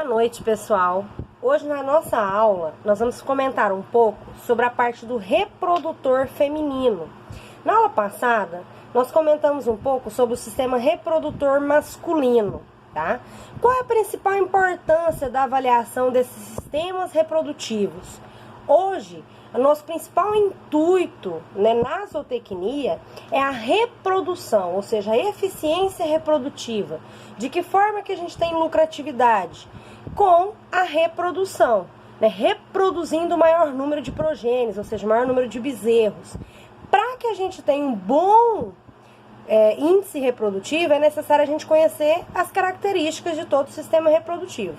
Boa noite, pessoal. Hoje na nossa aula nós vamos comentar um pouco sobre a parte do reprodutor feminino. Na aula passada nós comentamos um pouco sobre o sistema reprodutor masculino, tá? Qual é a principal importância da avaliação desses sistemas reprodutivos? Hoje, o nosso principal intuito, na zootecnia é a reprodução, ou seja, a eficiência reprodutiva. De que forma que a gente tem lucratividade? Com a reprodução, reproduzindo o maior número de progênios, ou seja, o maior número de bezerros. Para que a gente tenha um bom índice reprodutivo, é necessário a gente conhecer as características de todo o sistema reprodutivo.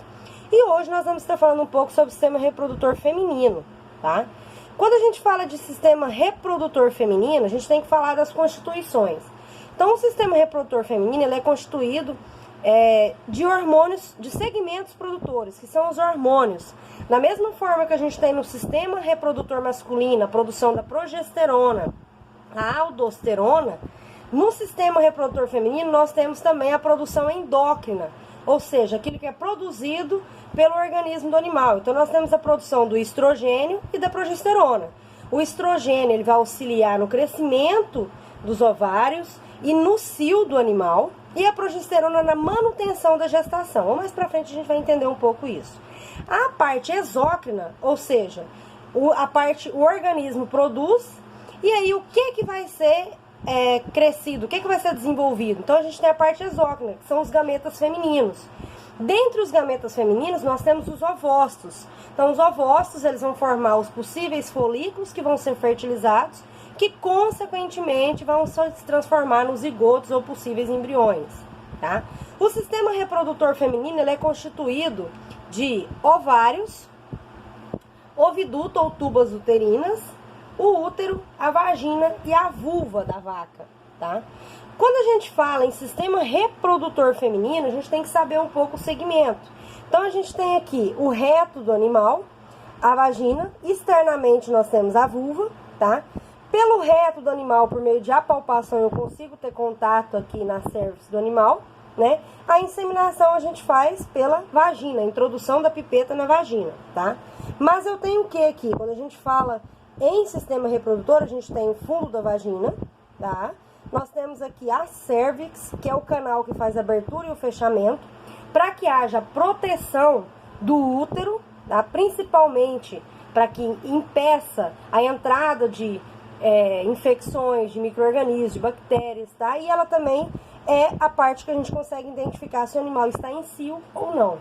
E hoje nós vamos estar falando um pouco sobre o sistema reprodutor feminino, tá? Quando a gente fala de sistema reprodutor feminino, a gente tem que falar das constituições. Então, o sistema reprodutor feminino ele é constituído de hormônios, de segmentos produtores, que são os hormônios. Da mesma forma que a gente tem no sistema reprodutor masculino a produção da progesterona, a aldosterona, no sistema reprodutor feminino nós temos também a produção endócrina, ou seja, aquilo que é produzido pelo organismo do animal. Então nós temos a produção do estrogênio e da progesterona. O estrogênio ele vai auxiliar no crescimento dos ovários e no cio do animal, e a progesterona na manutenção da gestação. Mais pra frente a gente vai entender um pouco isso. A parte exócrina, ou seja, o organismo produz, e aí o que vai ser crescido, o que vai ser desenvolvido? Então a gente tem a parte exócrina, que são os gametas femininos. Dentre os gametas femininos nós temos os ovócitos. Então os ovócitos eles vão formar os possíveis folículos que vão ser fertilizados, que consequentemente vão se transformar nos zigotos ou possíveis embriões, tá? O sistema reprodutor feminino ele é constituído de ovários, oviduto ou tubas uterinas, o útero, a vagina e a vulva da vaca, tá? Quando a gente fala em sistema reprodutor feminino, a gente tem que saber um pouco o segmento. Então a gente tem aqui o reto do animal, a vagina, externamente nós temos a vulva, tá? Pelo reto do animal, por meio de apalpação, eu consigo ter contato aqui na cervix do animal, né? A inseminação a gente faz pela vagina, a introdução da pipeta na vagina, tá? Mas eu tenho o que aqui? Quando a gente fala em sistema reprodutor, a gente tem o fundo da vagina, tá? Nós temos aqui a cervix, que é o canal que faz a abertura e o fechamento, para que haja proteção do útero, tá? Principalmente para que impeça a entrada de infecções, de micro-organismos, de bactérias, tá? E ela também é a parte que a gente consegue identificar se o animal está em cio ou não.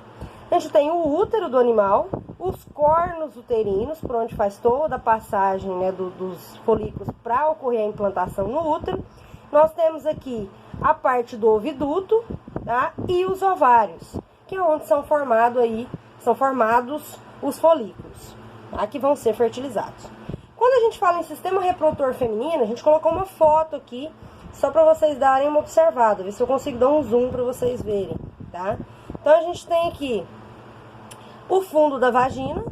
A gente tem o útero do animal, os cornos uterinos, por onde faz toda a passagem, dos folículos para ocorrer a implantação no útero. Nós temos aqui a parte do oviduto, tá? E os ovários, que é onde são formados os folículos, tá? Que vão ser fertilizados. Quando a gente fala em sistema reprodutor feminino, a gente colocou uma foto aqui, só para vocês darem uma observada, ver se eu consigo dar um zoom para vocês verem, tá? Então a gente tem aqui o fundo da vagina,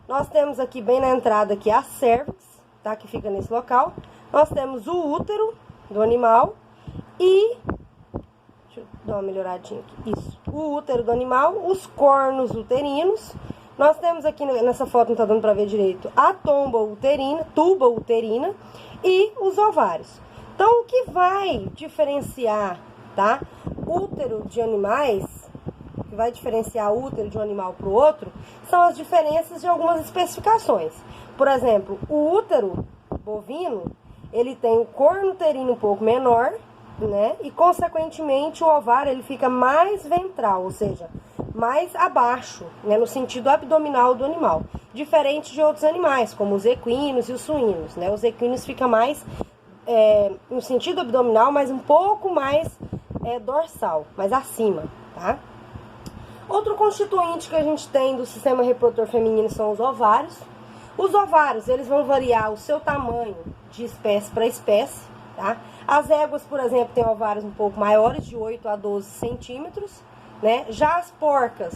nós temos aqui bem na entrada aqui a cervix, tá? Que fica nesse local. Nós temos o útero do animal e... deixa eu dar uma melhoradinha aqui. Isso. O útero do animal, os cornos uterinos. Nós temos aqui, nessa foto não tá dando pra ver direito, a tuba uterina e os ovários. Então, o que vai diferenciar, tá? Útero de animais, o que vai diferenciar o útero de um animal para o outro, são as diferenças de algumas especificações. Por exemplo, o útero bovino, ele tem o corno uterino um pouco menor, né? E, consequentemente, o ovário ele fica mais ventral, ou seja, mais abaixo, né? No sentido abdominal do animal. Diferente de outros animais, como os equinos e os suínos, né? Os equinos ficam mais no sentido abdominal, mas um pouco mais dorsal, mais acima, tá? Outro constituinte que a gente tem do sistema reprodutor feminino são os ovários. Os ovários, eles vão variar o seu tamanho de espécie para espécie, tá? As éguas, por exemplo, têm ovários um pouco maiores, de 8 a 12 centímetros, né? Já as porcas,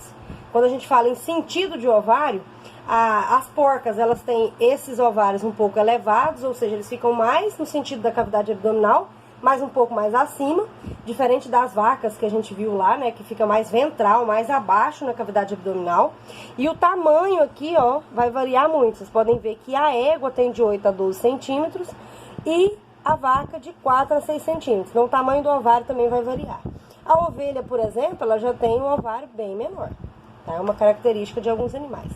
quando a gente fala em sentido de ovário, as porcas, elas têm esses ovários um pouco elevados, ou seja, eles ficam mais no sentido da cavidade abdominal, mas um pouco mais acima, diferente das vacas que a gente viu lá, né, que fica mais ventral, mais abaixo na cavidade abdominal. E o tamanho aqui, ó, vai variar muito. Vocês podem ver que a égua tem de 8 a 12 centímetros e a vaca de 4 a 6 centímetros. Então o tamanho do ovário também vai variar. A ovelha, por exemplo, ela já tem um ovário bem menor, tá? É uma característica de alguns animais.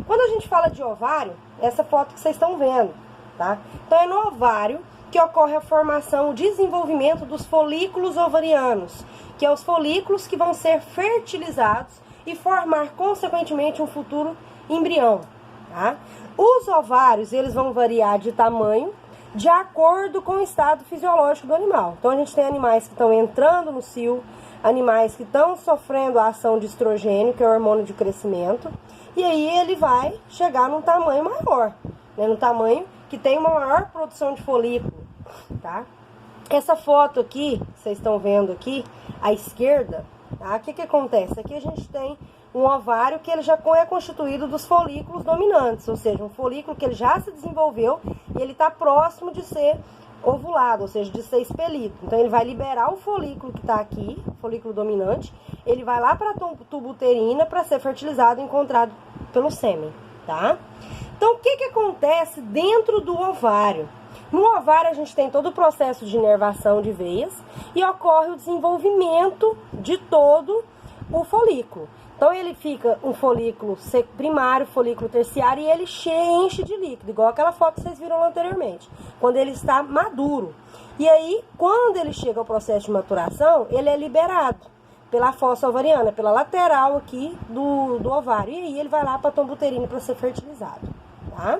Quando a gente fala de ovário, essa foto que vocês estão vendo, tá? Então é no ovário que ocorre a formação, o desenvolvimento dos folículos ovarianos, que é os folículos que vão ser fertilizados e formar, consequentemente, um futuro embrião, tá? Os ovários, eles vão variar de tamanho de acordo com o estado fisiológico do animal. Então, a gente tem animais que estão entrando no cio, animais que estão sofrendo a ação de estrogênio, que é o hormônio de crescimento, e aí ele vai chegar num tamanho maior, né? No tamanho que tem uma maior produção de folículo, tá? Essa foto aqui, vocês estão vendo aqui, à esquerda, tá? O que que acontece? Aqui a gente tem um ovário que ele já é constituído dos folículos dominantes, ou seja, um folículo que ele já se desenvolveu e ele está próximo de ser ovulado, ou seja, de ser expelido. Então ele vai liberar o folículo que está aqui, o folículo dominante, ele vai lá para a tuba uterina para ser fertilizado e encontrado pelo sêmen, tá? Então o que que acontece dentro do ovário? No ovário a gente tem todo o processo de inervação de veias e ocorre o desenvolvimento de todo o folículo. Então ele fica um folículo primário, folículo terciário, e ele enche de líquido, igual aquela foto que vocês viram anteriormente, quando ele está maduro. E aí, quando ele chega ao processo de maturação, ele é liberado pela fossa ovariana, pela lateral aqui do ovário. E aí ele vai lá para a tuba uterina para ser fertilizado, tá?